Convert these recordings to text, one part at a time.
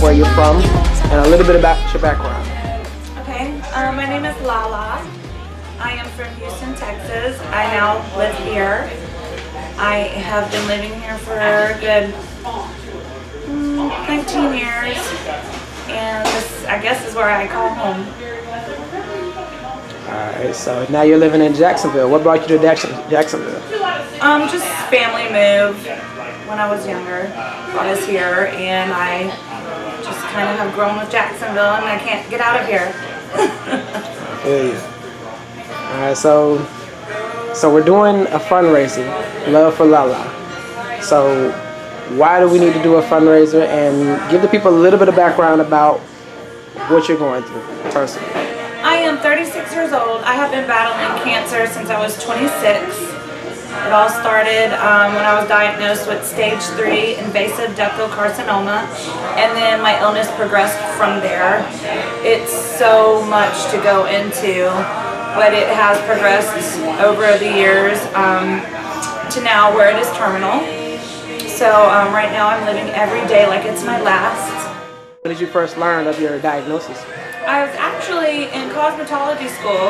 where you're from, and a little bit about your background. Okay, my name is Lala. I am from Houston, Texas. I now live here. I have been living here for a good 19 years, and this, I guess, is where I call home. Alright, so now you're living in Jacksonville. What brought you to Jacksonville? Just family move when I was younger. Brought us here, and I just kind of have grown with Jacksonville, and I can't get out of here. I feel you. Alright, so we're doing a fundraiser, Love for Lala. So why do we need to do a fundraiser, and give the people a little bit of background about what you're going through personally? I am 36 years old. I have been battling cancer since I was 26. It all started when I was diagnosed with stage 3 invasive ductal carcinoma, and then my illness progressed from there. It's so much to go into, but it has progressed over the years to now where it is terminal. So right now I'm living every day like it's my last. When did you first learn of your diagnosis? I was actually in cosmetology school,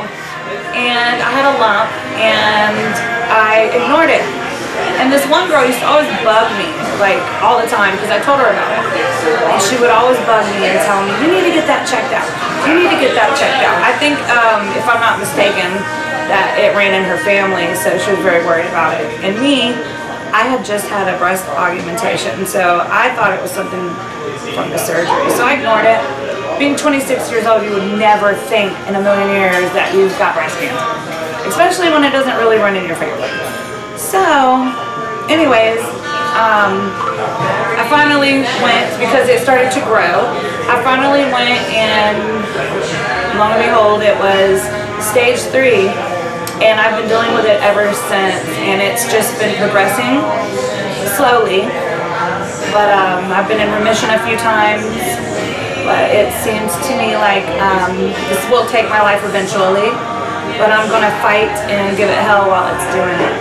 and I had a lump, and I ignored it. And this one girl used to always bug me, like all the time, because I told her about it. And she would always bug me and tell me, you need to get that checked out. You need to get that checked out. I think, if I'm not mistaken, that it ran in her family, so she was very worried about it. And me, I had just had a breast augmentation, so I thought it was something from the surgery. So I ignored it. Being 26 years old, you would never think in a million years that you've got breast cancer, especially when it doesn't really run in your family. So, anyways, I finally went, because it started to grow, I finally went, and lo and behold, it was stage 3, and I've been dealing with it ever since, and it's just been progressing slowly, but I've been in remission a few times. But it seems to me like this will take my life eventually, but I'm going to fight and give it hell while it's doing it.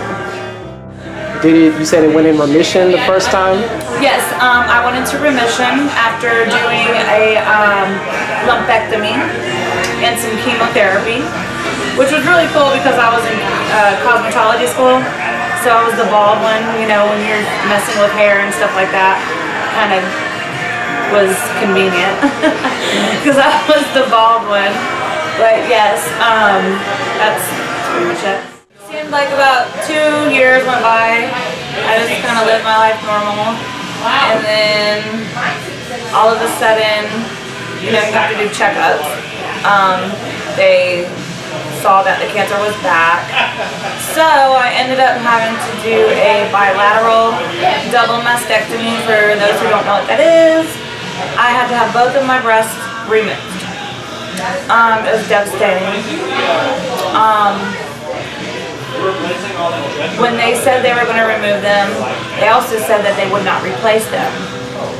You said it went in remission the first time? Yes, I went into remission after doing a lumpectomy and some chemotherapy, which was really cool because I was in cosmetology school, so I was the bald one, you know, when you're messing with hair and stuff like that, kind of was convenient because I was the bald one. But yes, that's pretty much it. Seemed like about 2 years went by. I just kind of lived my life normal, and then all of a sudden, you know, you have to do checkups. They saw that the cancer was back, so I ended up having to do a bilateral double mastectomy. For those who don't know what that is, I had to have both of my breasts removed. It was devastating. When they said they were going to remove them, they also said that they would not replace them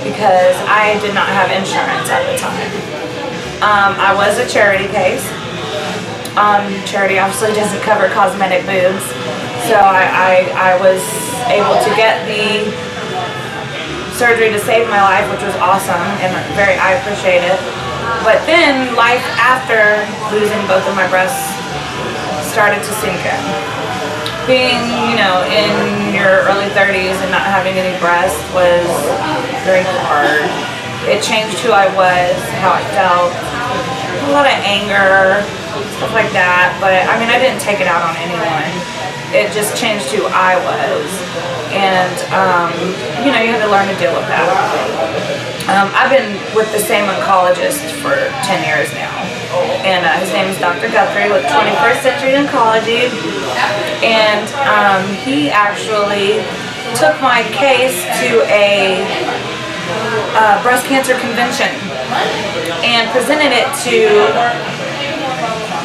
because I did not have insurance at the time. I was a charity case. Charity obviously doesn't cover cosmetic boobs, so I was able to get the surgery to save my life, which was awesome, and I appreciate it. But then life after losing both of my breasts started to sink in. Being, you know, in your early 30s and not having any breasts was very hard. It changed who I was, how I felt, a lot of anger, stuff like that. But I mean, I didn't take it out on anyone. It just changed who I was, and you know, you had to learn to deal with that. I've been with the same oncologist for 10 years now, and his name is Dr. Guthrie with 21st Century Oncology, and he actually took my case to a breast cancer convention and presented it to,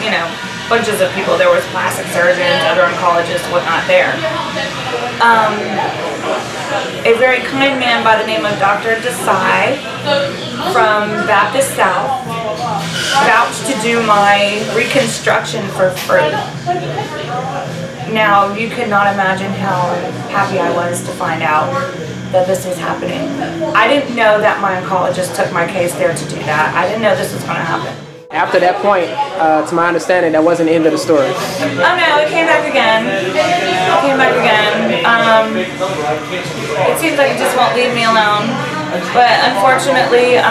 you know, bunches of people. There was plastic surgeons, other oncologists, whatnot there. A very kind man by the name of Dr. Desai from Baptist South vouched to do my reconstruction for free. Now, you could not imagine how happy I was to find out that this was happening. I didn't know that my oncologist took my case there to do that. I didn't know this was going to happen. After that point, to my understanding, that wasn't the end of the story. Oh no, it came back again. It came back again. It seems like it just won't leave me alone. But unfortunately,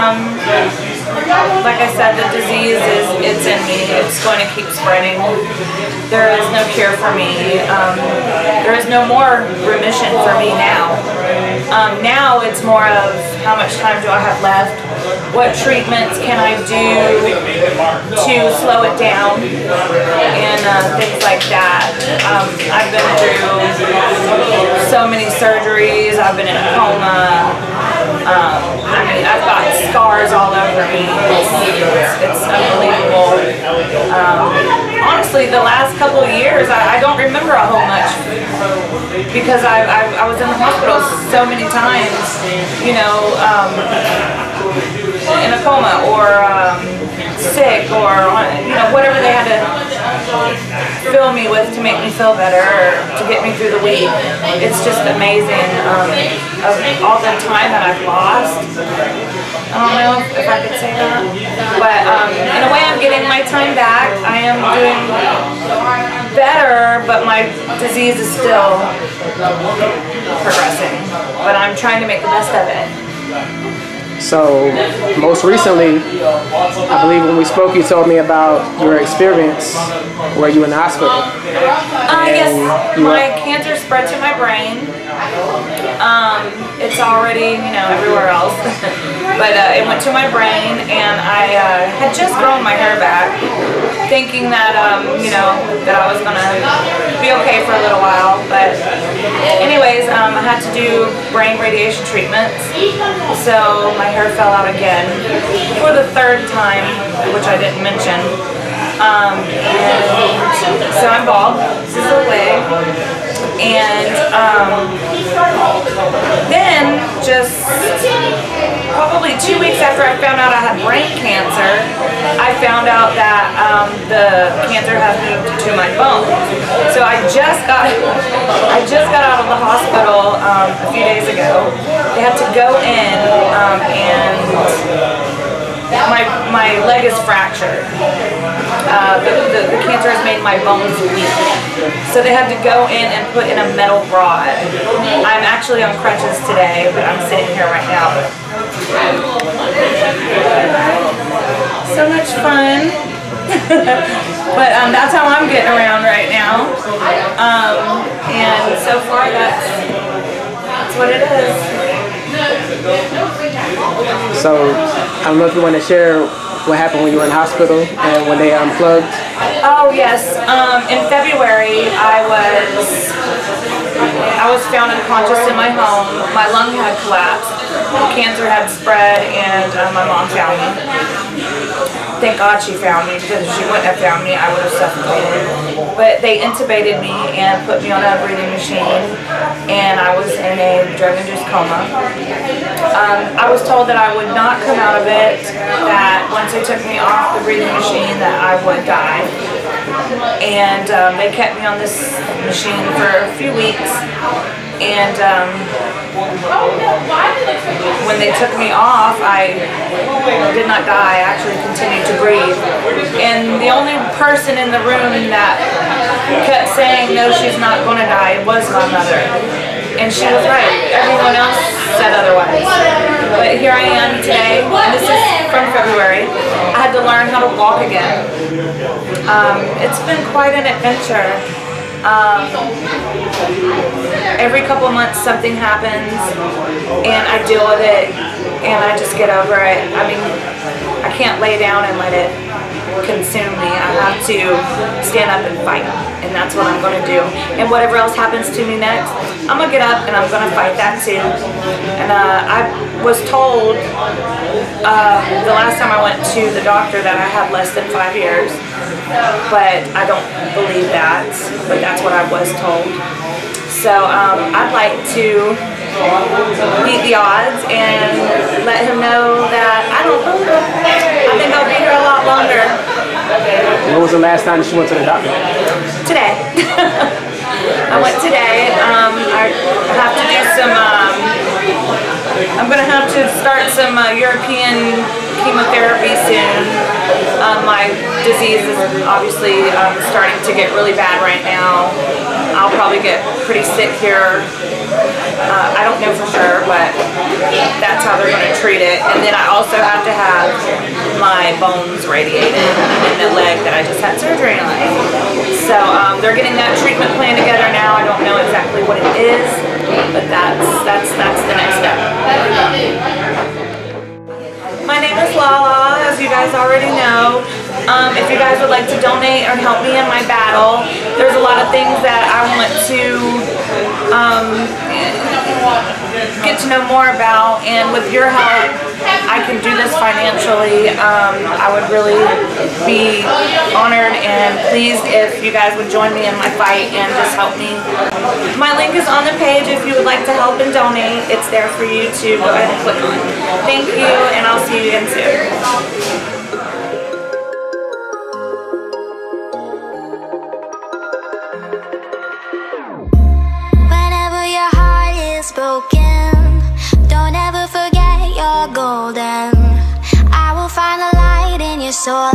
like I said, the disease it's in me. It's going to keep spreading. There is no cure for me. There is no more remission for me now. Now it's more of how much time do I have left? What treatments can I do to slow it down? And things like that. I've been through so many surgeries. I've been in a coma. I mean, I've got scars all over me. It's unbelievable. Honestly, the last couple of years, I don't remember a whole much because I was in the hospital so many times, you know, in a coma or sick or, you know, whatever they had to fill me with to make me feel better or to get me through the week. It's just amazing of all the time that I've lost. I don't know if I could say that, but in a way I'm getting my time back. I am doing better, but my disease is still progressing, but I'm trying to make the best of it. So, most recently, I believe when we spoke, you told me about your experience where you were in the hospital. Yes, my cancer spread to my brain. It's already, you know, everywhere else. But it went to my brain, and I had just grown my hair back, thinking that, you know, that I was going to be okay for a little while. But anyways, I had to do brain radiation treatments. So my hair fell out again for the third time, which I didn't mention. And so I'm bald. This is a wig. And then just probably 2 weeks after I found out I had brain cancer, I found out that the cancer has moved to my bones. So I just got out of the hospital a few days ago. They had to go in and my leg is fractured. The cancer has made my bones weak. So they had to go in and put in a metal rod. I'm actually on crutches today, but I'm sitting here right now. So much fun. But that's how I'm getting around right now. And so far that's what it is. So, I don't know if you want to share what happened when you were in the hospital and when they unplugged. Oh yes, in February I was found unconscious in my home. My lung had collapsed, the cancer had spread, and my mom found me. Thank God she found me, because if she wouldn't have found me, I would have suffocated. But they intubated me and put me on a breathing machine, and I was in a drug-induced coma. I was told that I would not come out of it, that once they took me off the breathing machine that I would die. And they kept me on this machine for a few weeks, and when they took me off, I did not die. I actually continued to breathe. And the only person in the room that kept saying, no, she's not going to die, was my mother. And she was right. Everyone else said otherwise. But here I am today, and this is from February. I had to learn how to walk again. It's been quite an adventure. Every couple of months something happens, and I deal with it, and I just get over it. I mean, I can't lay down and let it consume me. I have to stand up and fight, and that's what I'm going to do. And whatever else happens to me next, I'm going to get up and I'm going to fight that too. And I was told the last time I went to the doctor that I had less than 5 years, but I don't believe that, but that's what I was told. So I'd like to beat the odds and let him know that I think I'll be here a lot longer. When was the last time she went to the doctor? Today. I went today. I have to do some I'm gonna have to start some European chemotherapy soon. My disease is obviously starting to get really bad right now. I'll probably get pretty sick here. I don't know for sure, but that's how they're going to treat it. And then I also have to have my bones radiated in the leg that I just had surgery on. So they're getting that treatment plan together now. I don't know exactly what it is, but that's the next step. My name is Lala, as you guys already know. If you guys would like to donate or help me in my battle, there's a lot of things that I want to get to know more about, and with your help I can do this financially. I would really be honored and pleased if you guys would join me in my fight and just help me. My link is on the page if you would like to help and donate. It's there for you to go ahead and click on. Thank you, and I'll see you again soon. Broken, don't ever forget you're golden. I will find the light in your soul.